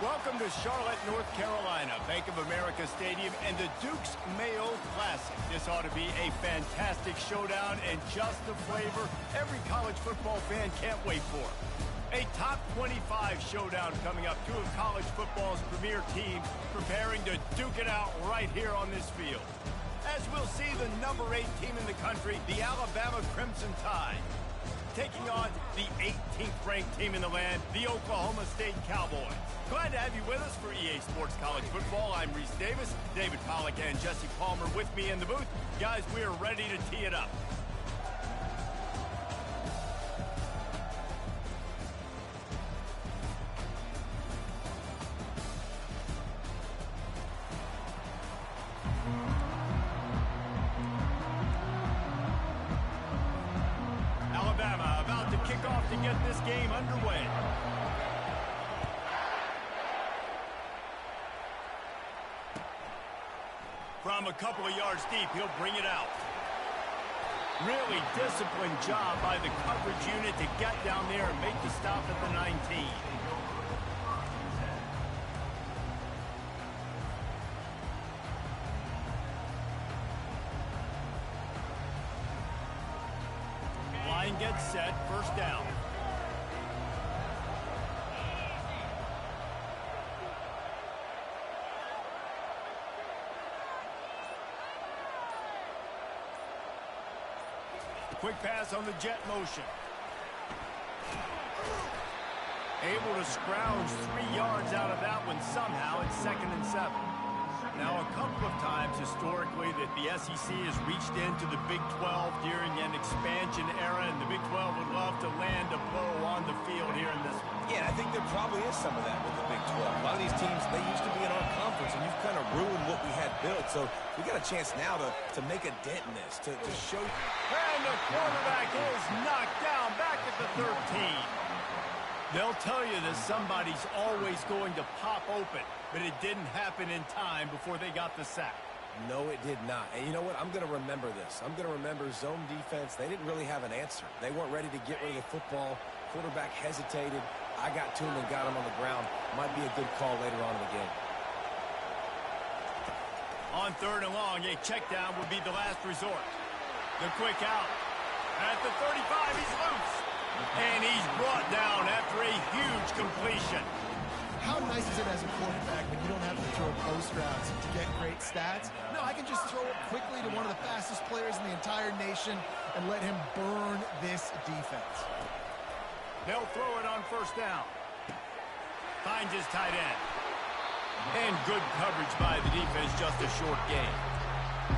Welcome to Charlotte, North Carolina, Bank of America Stadium, and the Duke's Mayo Classic. This ought to be a fantastic showdown and just the flavor every college football fan can't wait for. A top 25 showdown coming up. Two of college football's premier teams preparing to duke it out right here on this field. As we'll see, the number 8 team in the country, the Alabama Crimson Tide, taking on the 18th ranked team in the land, the Oklahoma State Cowboys. Glad to have you with us for EA Sports College Football. I'm Reese Davis, David Pollack and Jesse Palmer with me in the booth. Guys, we are ready to tee it up. Alabama about to kick off to get this game underway. From a couple of yards deep, he'll bring it out. Really disciplined job by the coverage unit to get down there and make the stop at the 19. Line gets set, first down. Quick pass on the jet motion. Able to scrounge 3 yards out of that one somehow. It's 2nd and 7. Now, a couple of times historically that the SEC has reached into the Big 12 during an expansion era, and the Big 12 would love to land a blow on the field here in this one. Yeah, I think there probably is some of that with the Big 12. A lot of these teams, they used to be in our conference, and you've kind of ruined what we had built. So we got a chance now to make a dent in this, to show. And the quarterback is knocked down back at the 13. They'll tell you that somebody's always going to pop open, but it didn't happen in time before they got the sack. No, it did not. And you know what? I'm going to remember this. I'm going to remember zone defense. They didn't really have an answer. They weren't ready to get rid of the football. Quarterback hesitated. I got to him and got him on the ground. Might be a good call later on in the game. On 3rd and long, a check down would be the last resort. The quick out. At the 35, he's loose. And he's brought down after a huge completion. How nice is it as a quarterback when you don't have to throw post routes to get great stats? No, I can just throw it quickly to one of the fastest players in the entire nation and let him burn this defense. They'll throw it on 1st down. Finds his tight end. And good coverage by the defense, just a short game.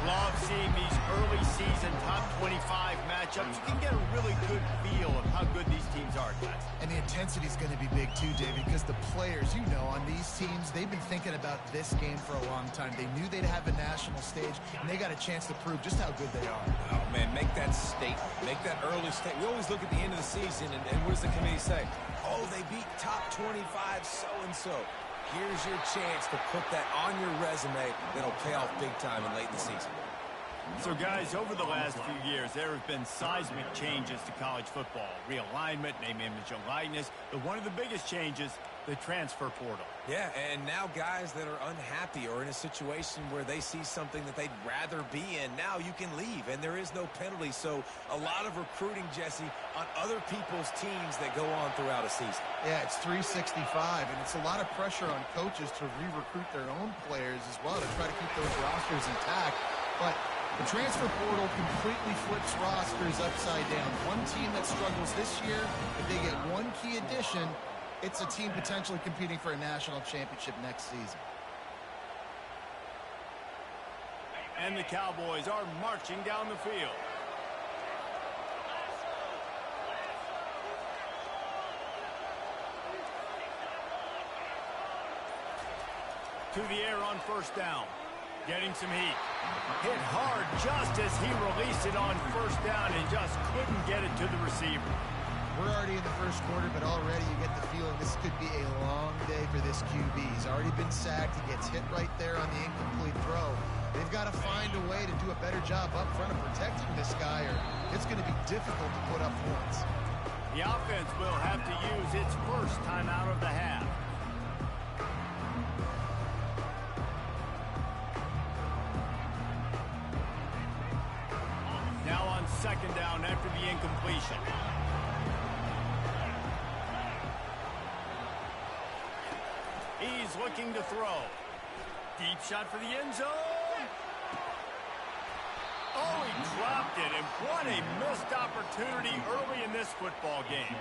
Love seeing these early season top 25 matchups. You can get a really good feel of how good these teams are, guys. And the intensity is going to be big too, David, because the players, you know, on these teams, they've been thinking about this game for a long time. They knew they'd have a national stage, and they got a chance to prove just how good they are. Oh, man, make that statement. Make that early statement. We always look at the end of the season, and what does the committee say? Oh, they beat top 25 so-and-so. Here's your chance to put that on your resume that'll pay off big time and late in the season. So, guys, over the last few years, there have been seismic changes to college football. Realignment, name, image, and likeness. But one of the biggest changes, the transfer portal. Yeah, and now guys that are unhappy or in a situation where they see something that they'd rather be in, now you can leave, and there is no penalty. So a lot of recruiting, Jesse, on other people's teams that go on throughout a season. Yeah, it's 365, and it's a lot of pressure on coaches to re-recruit their own players as well to try to keep those rosters intact. But the transfer portal completely flips rosters upside down. One team that struggles this year, if they get one key addition, it's a team potentially competing for a national championship next season. And the Cowboys are marching down the field. To the air on 1st down. Getting some heat. Hit hard just as he released it on 1st down and just couldn't get it to the receiver. We're already in the 1st quarter, but already you get the feeling this could be a long day for this QB. He's already been sacked. He gets hit right there on the incomplete throw. They've got to find a way to do a better job up front of protecting this guy, or it's going to be difficult to put up points. The offense will have to use its first time out of the half. second down after the incompletion. He's looking to throw. Deep shot for the end zone. Oh, he dropped it, and what a missed opportunity early in this football game.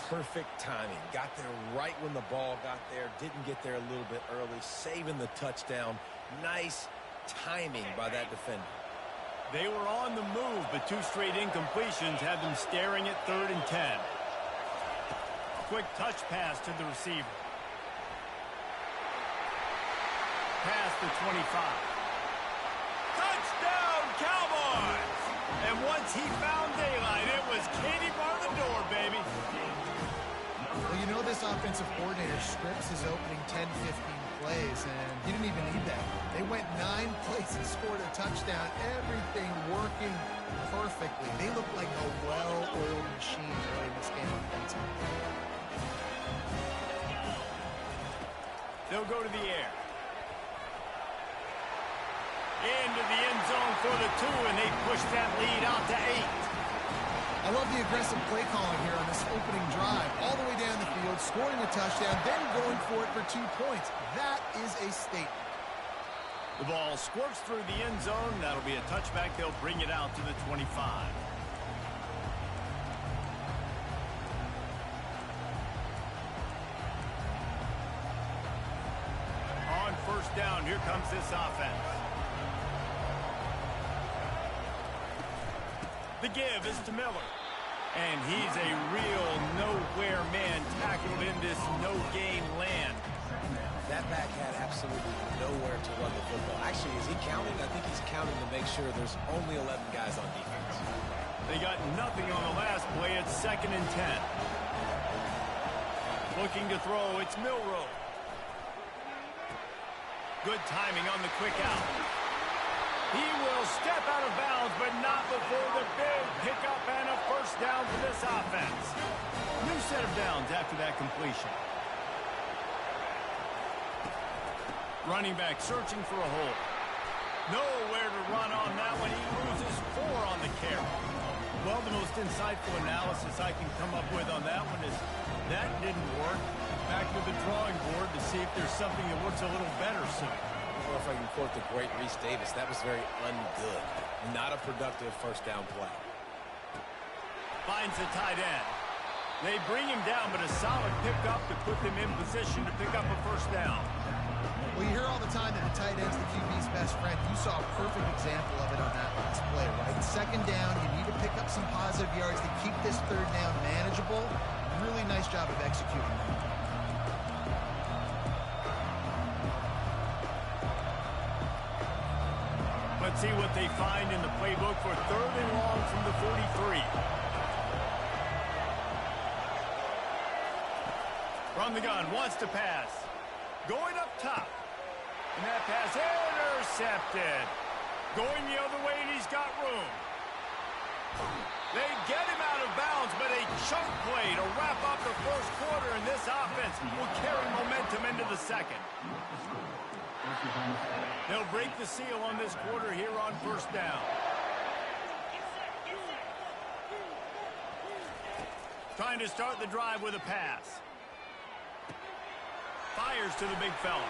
Perfect timing. Got there right when the ball got there. Didn't get there a little bit early. Saving the touchdown. Nice timing by that defender. They were on the move, but two straight incompletions had them staring at 3rd and 10. Quick touch pass to the receiver. Past the 25. Touchdown, Cowboys! And once he found daylight, it was Katie bar the door, baby. Well, you know this offensive coordinator scripts his opening 10, 15 plays, and he didn't even need that. They went 9 plays and scored a touchdown. Everything working perfectly. They look like a well-oiled machine early in this game offensively. They'll go to the air. Into the end zone for the 2, and they push that lead out to 8. I love the aggressive play calling here on this opening drive. All the way down the field, scoring a touchdown, then going for it for 2 points. That is a statement. The ball squirts through the end zone. That'll be a touchback. They'll bring it out to the 25. On first down, here comes this offense. The give is to Miller. And he's a real nowhere man tackled in this no-game land. That back had absolutely nowhere to run the football. Actually, is he counting? I think he's counting to make sure there's only 11 guys on defense. They got nothing on the last play. It's 2nd and 10. Looking to throw. It's Milroe. Good timing on the quick out. He will step out of bounds, but not before the big pickup and a first down for this offense. New set of downs after that completion. Running back searching for a hole. Nowhere to run on that one. He loses 4 on the carry. Well, the most insightful analysis I can come up with on that one is that didn't work. Back to the drawing board to see if there's something that works a little better soon. Or if I can quote the great Reese Davis, that was very ungood. Not a productive first down play. Finds the tight end. They bring him down, but a solid pickup to put them in position to pick up a first down. Well, you hear all the time that the tight end's the QB's best friend. You saw a perfect example of it on that last play, right? 2nd down, you need to pick up some positive yards to keep this 3rd down manageable. Really nice job of executing that. Let's see what they find in the playbook for 3rd and long from the 43. From the gun, wants to pass. Going up top. And that pass intercepted. Going the other way, and he's got room. They get him out of bounds, but a chunk play to wrap up the first quarter, and this offense will carry momentum into the second. They'll break the seal on this quarter here on first down. Trying to start the drive with a pass. Fires to the big fella.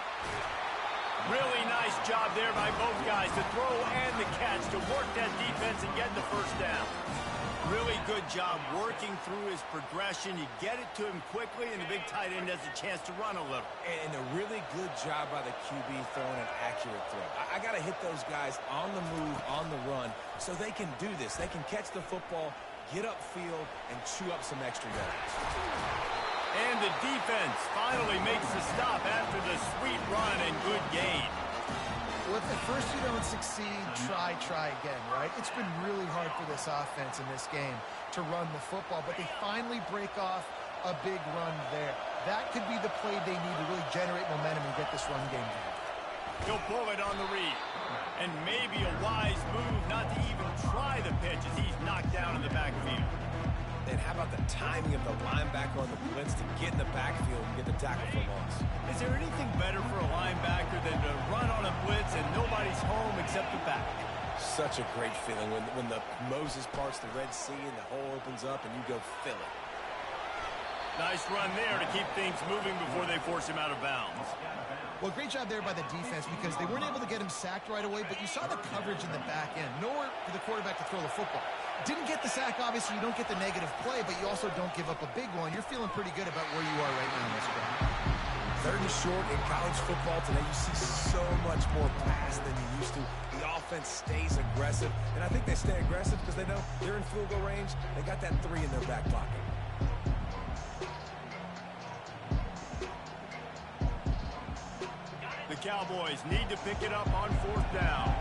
Really nice job there by both guys to throw and the catch to work that defense and get the first down. Really good job working through his progression. You get it to him quickly, and the big tight end has a chance to run a little. And a really good job by the QB throwing an accurate throw. I got to hit those guys on the move, on the run, so they can do this. They can catch the football, get upfield, and chew up some extra yards. And the defense finally makes the stop after the sweet run and good gain. Well, if at first you don't succeed, try again, right? It's been really hard for this offense in this game to run the football, but they finally break off a big run there. That could be the play they need to really generate momentum and get this run game going. He'll pull it on the read. And maybe a wise move not to even try the pitch as he's knocked down in the backfield. And how about the timing of the linebacker on the blitz to get in the backfield and get the tackle for loss? Is there anything better for a linebacker than to run on a blitz and nobody's home except the back? Such a great feeling when the Moses parts the Red Sea and the hole opens up and you go fill it. Nice run there to keep things moving before they force him out of bounds. Well, great job there by the defense because they weren't able to get him sacked right away, but you saw the coverage in the back end. Nowhere for the quarterback to throw the football. Didn't get the sack, obviously. You don't get the negative play, but you also don't give up a big one. You're feeling pretty good about where you are right now in this game. Third and short in college football today, you see so much more pass than you used to. The offense stays aggressive, and I think they stay aggressive because they know they're in field goal range. They got that 3 in their back pocket. The Cowboys need to pick it up on 4th down.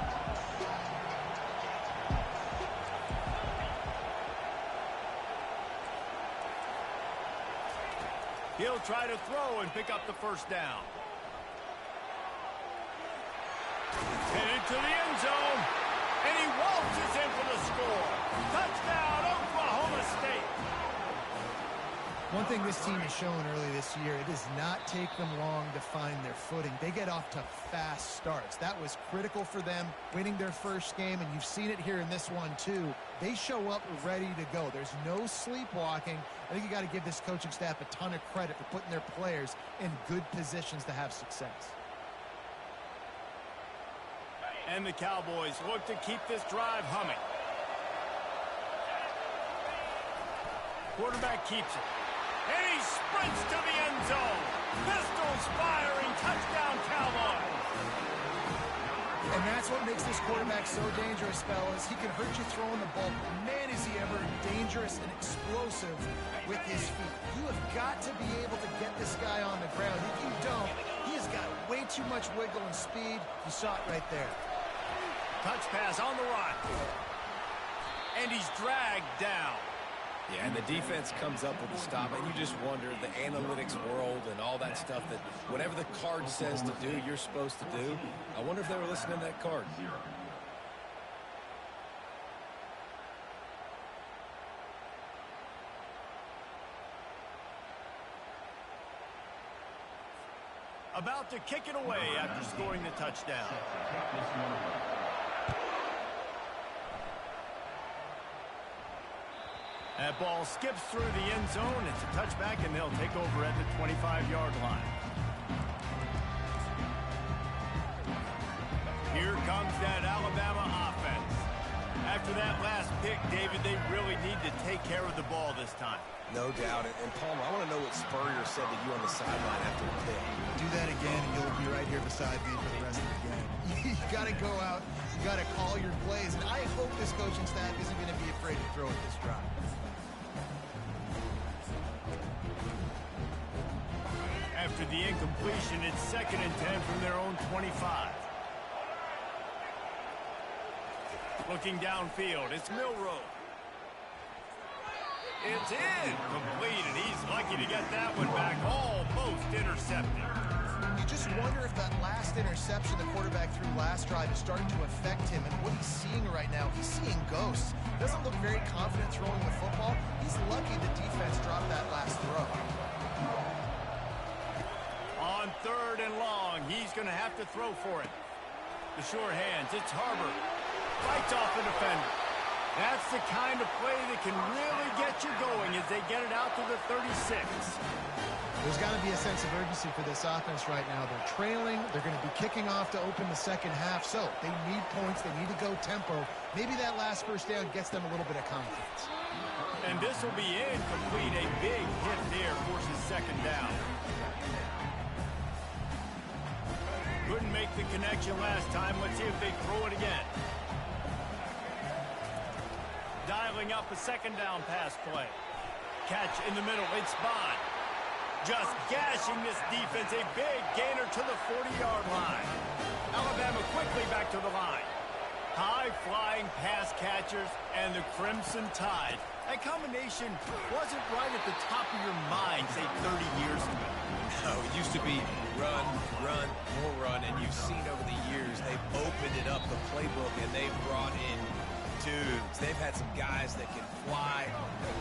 He'll try to throw and pick up the 1st down. Headed to the end zone, and he waltzes in for the score. Touchdown, Oklahoma State. One thing this team has shown early this year, it does not take them long to find their footing. They get off to fast starts. That was critical for them winning their first game, and you've seen it here in this one too. They show up ready to go. There's no sleepwalking. I think you got to give this coaching staff a ton of credit for putting their players in good positions to have success. And the Cowboys look to keep this drive humming. Quarterback keeps it. And he sprints to the end zone. Pistols firing. Touchdown, Cowboys. And that's what makes this quarterback so dangerous, fellas. He can hurt you throwing the ball. Man, is he ever dangerous and explosive with his feet. You have got to be able to get this guy on the ground. If you don't, he has got way too much wiggle and speed. You saw it right there. Touch pass on the run. And he's dragged down. Yeah, and the defense comes up with the stop, and you just wonder, the analytics world and all that stuff, that whatever the card says to do, you're supposed to do. I wonder if they were listening to that card. About to kick it away after scoring the touchdown. That ball skips through the end zone. It's a touchback, and they'll take over at the 25-yard line. Here comes that Alabama offense. After that last pick, David, they really need to take care of the ball this time. No doubt. And Palmer, I want to know what Spurrier said to you on the sideline after the pick. Do that again, and you'll be right here beside me for the rest of the game. You got to go out. You got to call your plays. And I hope this coaching staff isn't going to be afraid to throw at this drive. After the incompletion, it's 2nd and 10 from their own 25. Looking downfield, it's Milroe. It's in, complete, and he's lucky to get that one back, almost intercepted. You just wonder if that last interception the quarterback threw last drive is starting to affect him, and what he's seeing right now, he's seeing ghosts. Doesn't look very confident throwing the football. He's lucky the defense dropped that last throw. On 3rd and long, he's going to have to throw for it. The sure hands, it's Harbor. Fights off the defender. That's the kind of play that can really get you going as they get it out to the 36. There's got to be a sense of urgency for this offense right now. They're trailing. They're going to be kicking off to open the second half. So they need points. They need to go tempo. Maybe that last 1st down gets them a little bit of confidence. And this will be incomplete. A big hit there forces 2nd down. Couldn't make the connection last time. Let's see if they throw it again. Dialing up a 2nd down pass play. Catch in the middle. It's Bond. Just gashing this defense. A big gainer to the 40-yard line. Alabama quickly back to the line. High-flying pass catchers and the Crimson Tide. That combination wasn't right at the top of your mind, say, 30 years ago. No, it used to be run, run, more run, and you've seen over the years they've opened it up, the playbook, and they've brought in dudes. They've had some guys that can fly,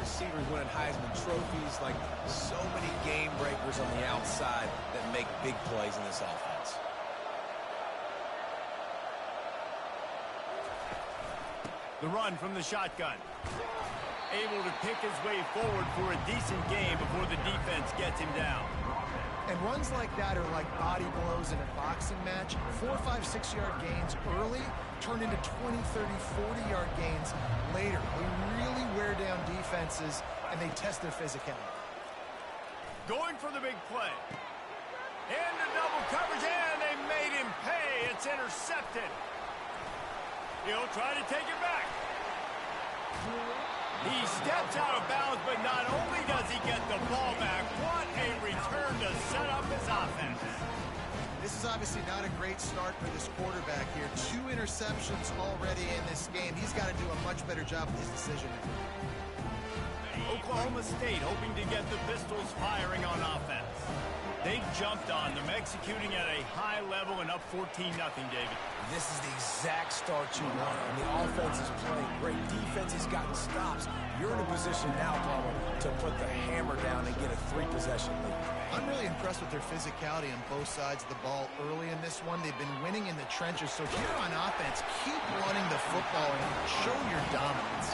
receivers winning Heisman trophies, like so many game breakers on the outside that make big plays in this offense. The run from the shotgun. Able to pick his way forward for a decent game before the defense gets him down. And runs like that are like body blows in a boxing match. 4, 5, 6-yard gains early turn into 20, 30, 40-yard gains later. They really wear down defenses, and they test their physicality. Going for the big play. Into double coverage, and they made him pay. It's intercepted. He'll try to take it back. He steps out of bounds, but not only does he get the ball back, what a return to set up his offense. This is obviously not a great start for this quarterback here. 2 interceptions already in this game. He's got to do a much better job with his decision-making. Oklahoma State hoping to get the Pistols firing on offense. They jumped on them, executing at a high level and up 14-0, David. This is the exact start you want. And the offense is playing great. Defense has gotten stops. You're in a position now, Bama, to put the hammer down and get a 3-possession lead. I'm really impressed with their physicality on both sides of the ball early in this one. They've been winning in the trenches. So here on offense, keep running the football and show your dominance.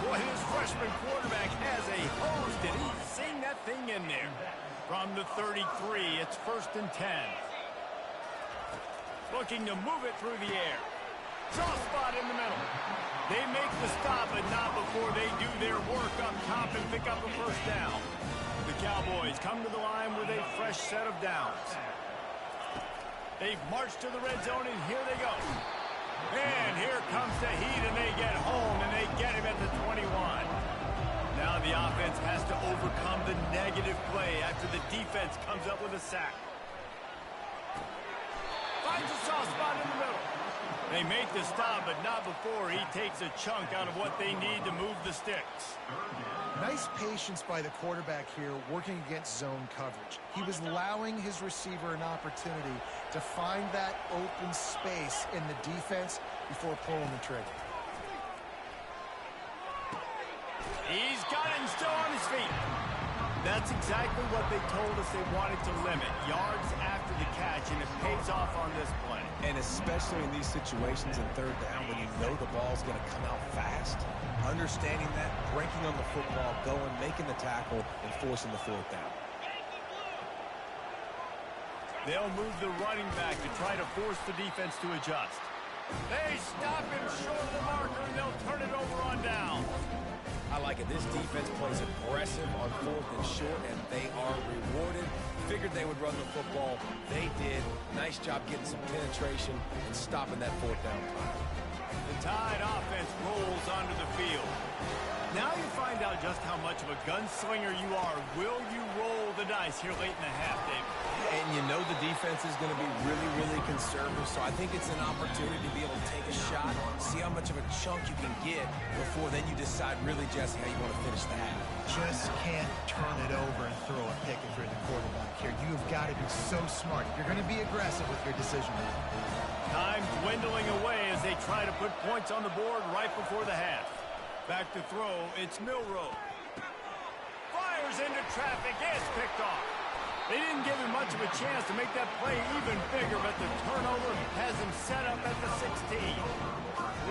Boy, his freshman quarterback has a hose. Did he sing that thing in there? From the 33, it's 1st and 10. Looking to move it through the air. Soft spot in the middle. They make the stop, but not before they do their work up top and pick up a 1st down. The Cowboys come to the line with a fresh set of downs. They've marched to the red zone, and here they go. And here comes the heat, and they get home, and they get him at the 21. Now the offense has to overcome the negative play after the defense comes up with a sack. Finds a soft spot in the middle. They make the stop, but not before he takes a chunk out of what they need to move the sticks. Nice patience by the quarterback here working against zone coverage. He was allowing his receiver an opportunity to find that open space in the defense before pulling the trigger. He's got it and still on his feet. That's exactly what they told us they wanted to limit. Yards after the catch, and it pays off on this play. And especially in these situations in 3rd down when you know the ball's going to come out fast. Understanding that, breaking on the football, going, making the tackle, and forcing the 4th down. They'll move the running back to try to force the defense to adjust. They stop him short of the marker, and they'll turn it over on down. I like it. This defense plays aggressive on 4th and short, and they are rewarded. Figured they would run the football. They did. Nice job getting some penetration and stopping that 4th down play. The Tide offense rolls onto the field. Now you find out just how much of a gunslinger you are. Will you roll the dice here late in the half, David? And you know the defense is going to be really, really conservative, so I think it's an opportunity to be able to take a shot, see how much of a chunk you can get before then you decide really, Jesse, how you want to finish the half. Just can't turn it over and throw a pick if you're the quarterback here. You've got to be so smart. You're going to be aggressive with your decision making. Time dwindling away as they try to put points on the board right before the half. Back to throw, it's Milroe. Fires into traffic, it's picked off. They didn't give him much of a chance to make that play even bigger, but the turnover has him set up at the 16.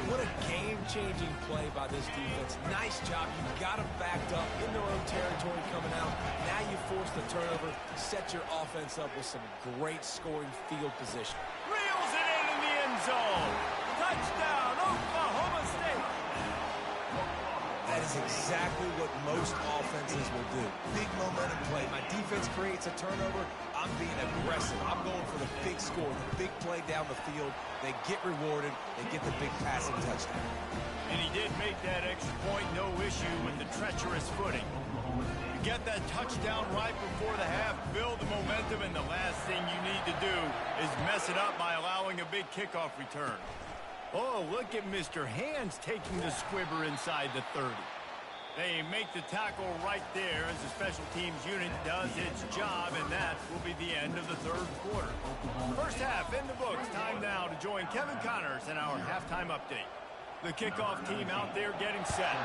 What a game-changing play by this defense. Nice job. You got them backed up in their own territory coming out. Now you force the turnover, set your offense up with some great scoring field position. Reels it in the end zone. Touchdown, Oklahoma State. That is exactly what most offenses will do. Big momentum play. My defense creates a turnover. I'm being aggressive. I'm going for the big score, the big play down the field. They get rewarded. They get the big passing touchdown. And he did make that extra point, no issue with the treacherous footing. You get that touchdown right before the half, build the momentum, and the last thing you need to do is mess it up by allowing a big kickoff return. Oh, look at Mr. Hands taking the squibber inside the 30. They make the tackle right there as the special teams unit does its job, and that will be the end of the 3rd quarter. First half in the books. Time now to join Kevin Connors in our halftime update. The kickoff team out there getting set.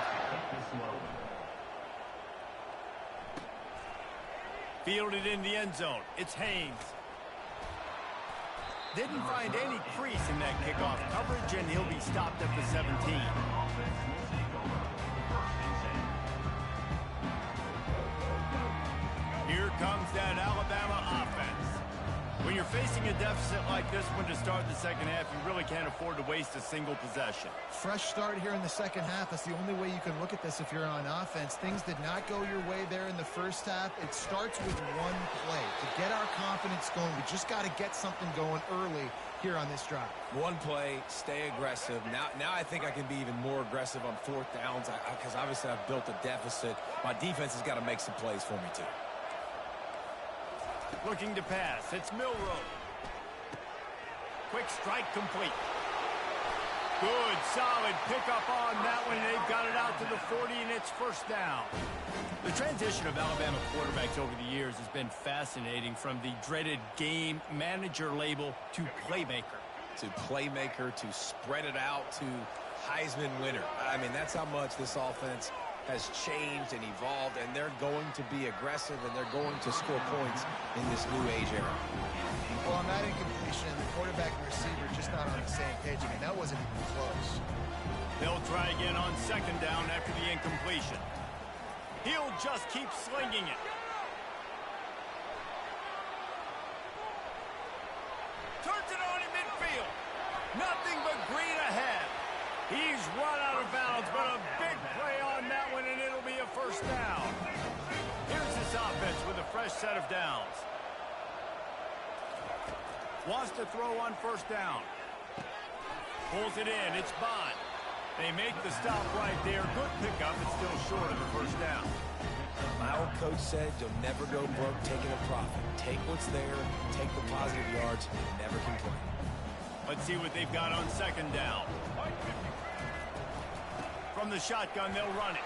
Fielded in the end zone. It's Haynes. Didn't find any crease in that kickoff coverage, and he'll be stopped at the 17. Here comes that Alabama offense. When you're facing a deficit like this one to start the second half, you really can't afford to waste a single possession. Fresh start here in the second half. That's the only way you can look at this if you're on offense. Things did not go your way there in the first half. It starts with one play. To get our confidence going, we just got to get something going early here on this drive. One play, stay aggressive. Now I think I can be even more aggressive on fourth downs because obviously I've built a deficit. My defense has got to make some plays for me too. Looking to pass. It's Milroe. Quick strike complete. Good, solid pickup on that one. They've got it out to the 40, and it's first down. The transition of Alabama quarterbacks over the years has been fascinating, from the dreaded game manager label to playmaker. To playmaker, to spread it out, to Heisman winner. I mean, that's how much this offense has changed and evolved, and they're going to be aggressive, and they're going to score points in this new age era. Well, on that incompletion, the quarterback and receiver just not on the same page. I mean, that wasn't even close. They'll try again on second down after the incompletion. He'll just keep slinging it. Turns it on in midfield. Nothing but green ahead. He's run out of bounds, but a big play on that one, and it'll be a first down. Here's this offense with a fresh set of downs. Wants to throw on first down. Pulls it in. It's Bond. They make the stop right there. Good pickup. It's still short of the first down. My old coach said you'll never go broke taking a profit. Take what's there, take the positive yards, and never complain. Let's see what they've got on second down. From the shotgun, they'll run it.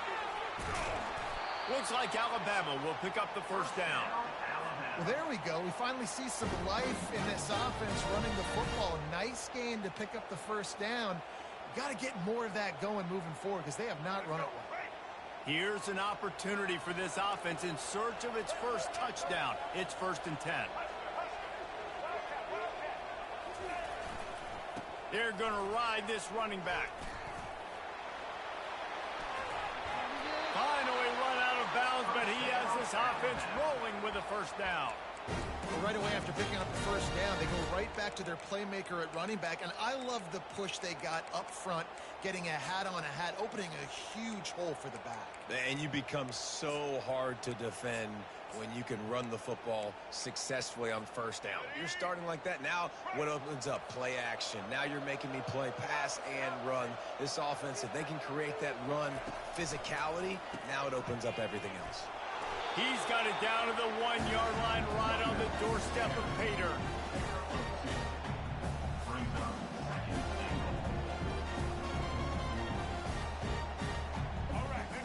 Looks like Alabama will pick up the first down. Well, there we go. We finally see some life in this offense running the football. Nice game to pick up the first down. Got to get more of that going moving forward because they have not run it well. Here's an opportunity for this offense in search of its first touchdown. It's 1st and 10. They're going to ride this running back. Finally run out of bounds, but he has this offense rolling with a first down. Well, right away after picking up the first down, they go right back to their playmaker at running back. And I love the push they got up front, getting a hat on a hat, opening a huge hole for the back. And you become so hard to defend when you can run the football successfully on first down. You're starting like that. Now what opens up? Play action. Now you're making me play pass and run. This offense, if they can create that run physicality, now it opens up everything else. He's got it down to the 1-yard line, right on the doorstep of Pater.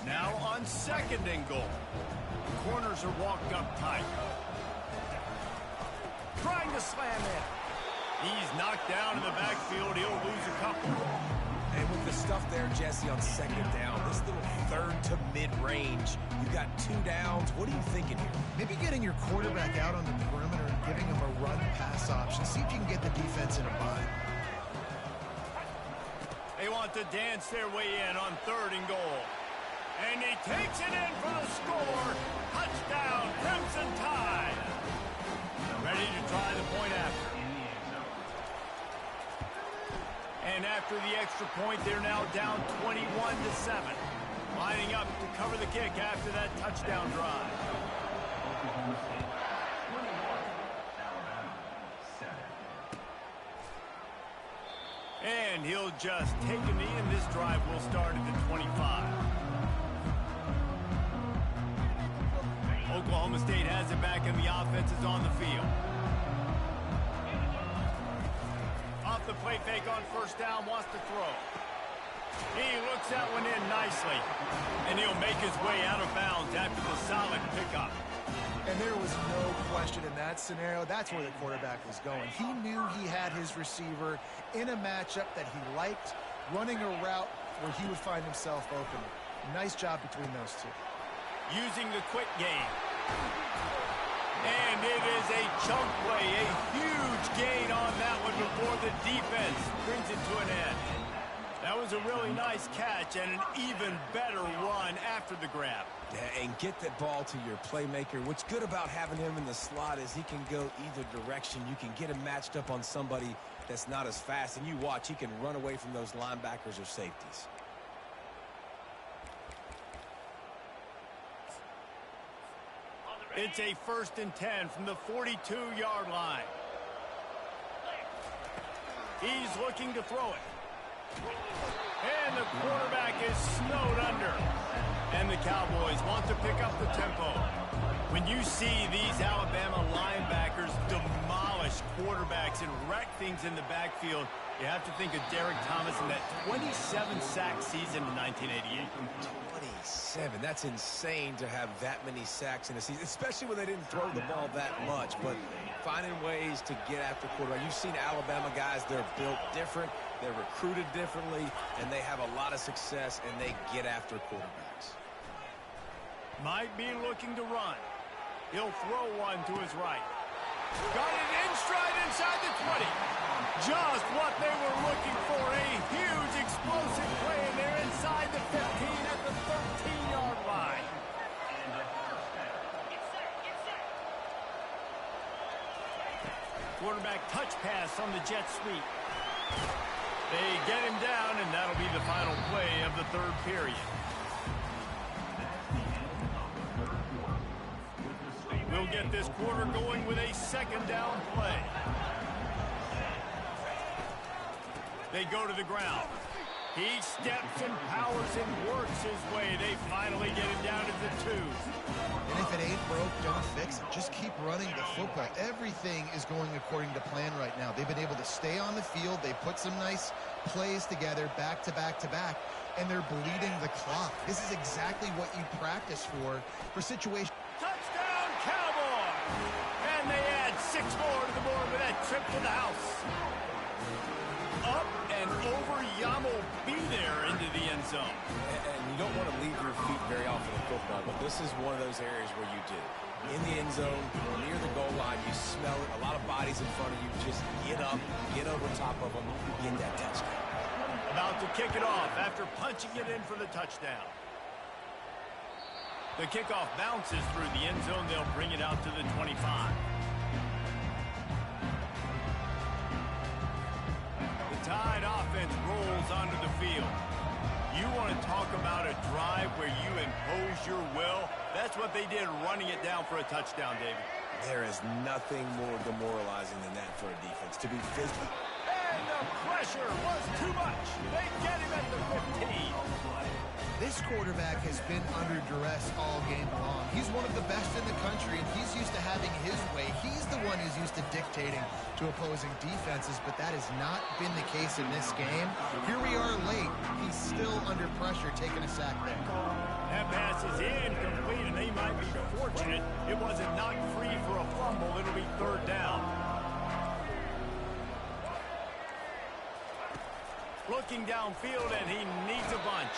Now on second and goal. The corners are walked up tight. Trying to slam in. He's knocked down in the backfield. He'll lose a couple. And with the stuff there, Jesse, on second down, this little third to mid-range, you got 2 downs. What are you thinking here? Maybe getting your quarterback out on the perimeter and giving him a run-pass option. See if you can get the defense in a bind. They want to dance their way in on 3rd and goal. And he takes it in for the score. Touchdown, Crimson Tide. Ready to try the point after. And after the extra point, they're now down 21-7. Lining up to cover the kick after that touchdown drive. And he'll just take a knee, and this drive will start at the 25. Oklahoma State has it back, and the offense is on the field. Off the play fake on first down, wants to throw. He looks that one in nicely, and he'll make his way out of bounds after the solid pickup. And there was no question in that scenario. That's where the quarterback was going. He knew he had his receiver in a matchup that he liked, running a route where he would find himself open. Nice job between those two. Using the quick game. And it is a chunk play, a huge gain on that one before the defense brings it to an end. That was a really nice catch and an even better run after the grab. Yeah, and get that ball to your playmaker. What's good about having him in the slot is he can go either direction. You can get him matched up on somebody that's not as fast, and you watch, he can run away from those linebackers or safeties. It's a 1st and 10 from the 42-yard line. He's looking to throw it. And the quarterback is snowed under. And the Cowboys want to pick up the tempo. When you see these Alabama linebackers demolish quarterbacks and wreck things in the backfield, you have to think of Derek Thomas in that 27-sack season in 1988. 27. That's insane to have that many sacks in a season, especially when they didn't throw the ball that much. But finding ways to get after quarterback. You've seen Alabama guys, they're built different, they're recruited differently, and they have a lot of success, and they get after quarterbacks. Might be looking to run. He'll throw one to his right. Got it in stride inside the 20. Just what they were looking for. A huge explosive play, and they're inside the 15 at the 13-yard line. Quarterback touch pass on the jet sweep. They get him down, and that'll be the final play of the 3rd period. We'll get this quarter going with a 2nd down play. They go to the ground. He steps and powers and works his way. They finally get him down to the 2. And if it ain't broke, don't fix it. Just keep running the football. Everything is going according to plan right now. They've been able to stay on the field. They put some nice plays together back to back to back, and they're bleeding the clock. This is exactly what you practice for situations. Touchdown, Cowboys! And they add 6 more to the board with that trip to the house. Up and over, Yam will be there into the end zone. And you don't want to leave your feet very often in football, but this is one of those areas where you do. In the end zone, near the goal line, you smell it. A lot of bodies in front of you. Just get up, get over top of them, get that touchdown. About to kick it off after punching it in for the touchdown. The kickoff bounces through the end zone. They'll bring it out to the 25. The Tide offense rolls onto the field. You want to talk about a drive where you impose your will? That's what they did, running it down for a touchdown, David. There is nothing more demoralizing than that for a defense, to be physical. And the pressure was too much. They get him at the 15. This quarterback has been under duress all game long. He's one of the best in the country, and he's used to having his way. He's the one who's used to dictating to opposing defenses, but that has not been the case in this game. Here we are late. He's still under pressure, taking a sack there. That pass is incomplete, and they might be fortunate it wasn't knocked free for a fumble. It'll be 3rd down. Looking downfield, and he needs a bunch.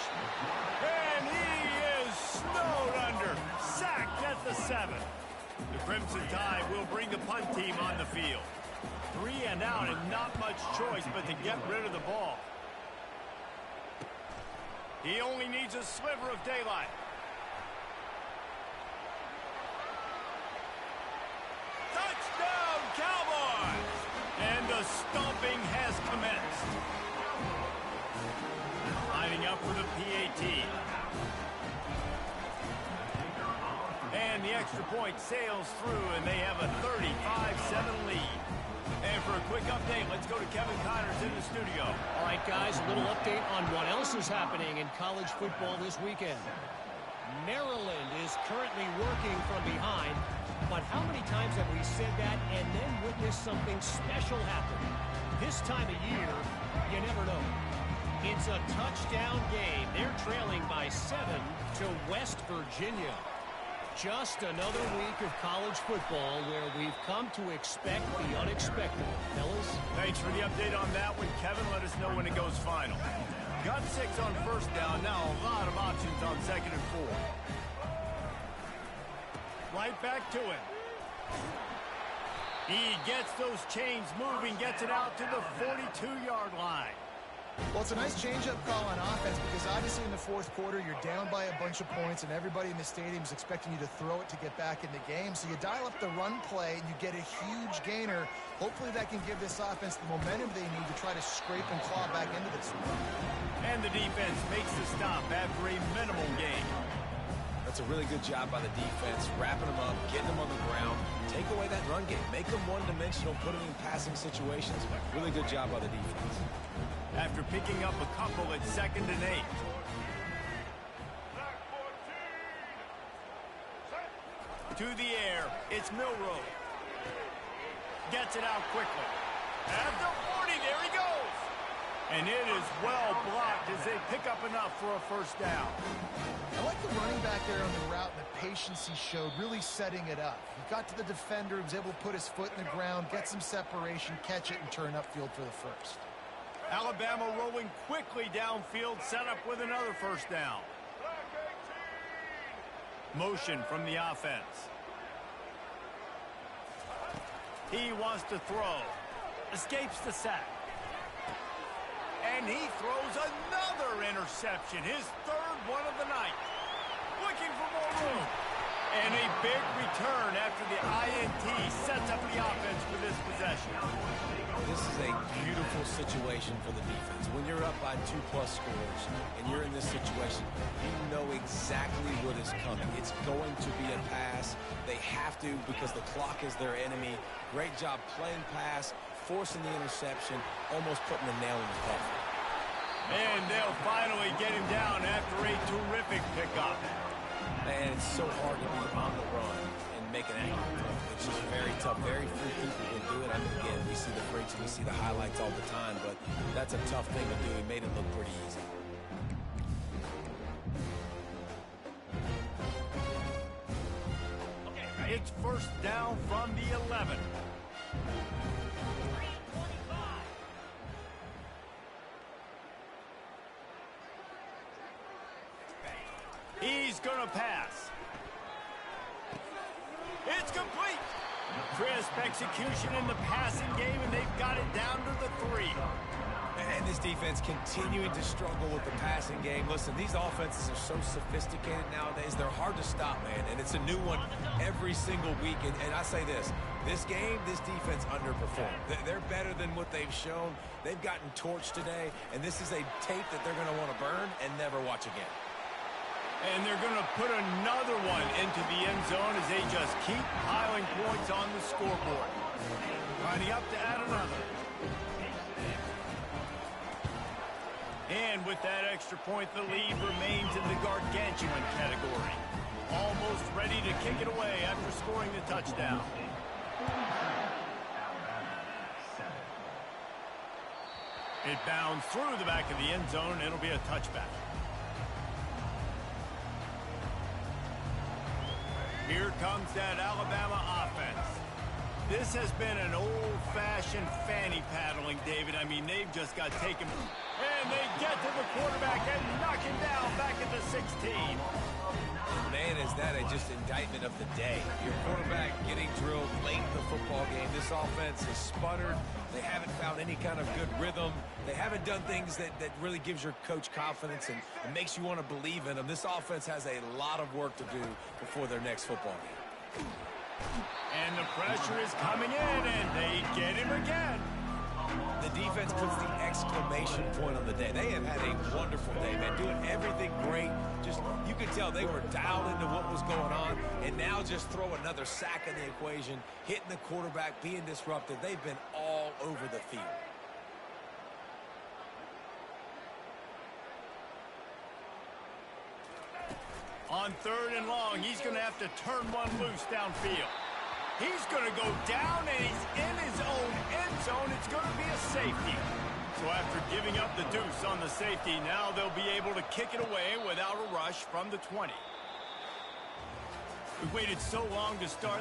And he is snowed under. Sacked at the 7. The Crimson Tide will bring the punt team on the field. 3 and out, and not much choice but to get rid of the ball. He only needs a sliver of daylight. Touchdown, Cowboys! And the stomping has commenced. Lining up for the PAT. And the extra point sails through, and they have a 35-7 lead. And for a quick update, let's go to Kevin Connors in the studio. All right, guys, a little update on what else is happening in college football this weekend. Maryland is currently working from behind, but how many times have we said that and then witnessed something special happen? This time of year, you never know. It's a touchdown game. They're trailing by 7 to West Virginia. Just another week of college football where we've come to expect the unexpected. Fellas? Thanks for the update on that one, Kevin. Let us know when it goes final. Got 6 on 1st down. Now a lot of options on 2nd and 4. Right back to him. He gets those chains moving, gets it out to the 42-yard line. Well, it's a nice change-up call on offense because obviously in the fourth quarter, you're down by a bunch of points and everybody in the stadium is expecting you to throw it to get back in the game. So you dial up the run play and you get a huge gainer. Hopefully that can give this offense the momentum they need to try to scrape and claw back into this one. And the defense makes the stop after a minimal gain. That's a really good job by the defense, wrapping them up, getting them on the ground, take away that run game, make them one-dimensional, put them in passing situations. Really good job by the defense. After picking up a couple at 2nd and 8. To the air, it's Milroe. Gets it out quickly. At the 40, there he goes. And it is well blocked as they pick up enough for a first down. I like the running back there on the route and the patience he showed, really setting it up. He got to the defender, he was able to put his foot in the ground, get some separation, catch it, and turn upfield for the first. Alabama rolling quickly downfield, set up with another first down. Motion from the offense. He wants to throw. Escapes the sack. And he throws another interception, his 3rd one of the night. Looking for more room. And a big return after the INT sets up the offense for this possession. This is a beautiful situation for the defense. When you're up by 2+ scores and you're in this situation, you know exactly what is coming. It's going to be a pass. They have to because the clock is their enemy. Great job playing pass, forcing the interception, almost putting the nail in the coffin. And they'll finally get him down after a terrific pickup. Man, it's so hard to be on the run and make an accurate throw. It's just very tough. Very few people can do it. I mean, again, we see the freaks, we see the highlights all the time, but that's a tough thing to do. He made it look pretty easy. It's first down from the 11. He's going to pass. It's complete. Crisp execution in the passing game, and they've got it down to the 3. And this defense continuing to struggle with the passing game. Listen, these offenses are so sophisticated nowadays. They're hard to stop, man. And it's a new one every single week. And I say this game, this defense underperformed. They're better than what they've shown. They've gotten torched today. And this is a tape that they're going to want to burn and never watch again. And they're going to put another one into the end zone as they just keep piling points on the scoreboard. Lining up to add another. And with that extra point, the lead remains in the gargantuan category. Almost ready to kick it away after scoring the touchdown. It bounds through the back of the end zone. It'll be a touchback. Here comes that Alabama offense. This has been an old-fashioned fanny paddling, David. I mean, they've just got taken. And they get to the quarterback and knock him down back at the 16. Man, is that just indictment of the day. Your quarterback getting drilled late in the football game. This offense has sputtered. They haven't found any kind of good rhythm. They haven't done things that really gives your coach confidence and makes you want to believe in them. This offense has a lot of work to do before their next football game. And the pressure is coming in, and they get him again. The defense puts the exclamation point on the day. They have had a wonderful day, man, doing everything great. Just, you could tell they were dialed into what was going on, and now just throw another sack in the equation, hitting the quarterback, being disruptive. They've been all over the field. On 3rd and long, he's going to have to turn one loose downfield. He's going to go down, and he's in his own end zone. It's going to be a safety. So after giving up the deuce on the safety, now they'll be able to kick it away without a rush from the 20. We waited so long to start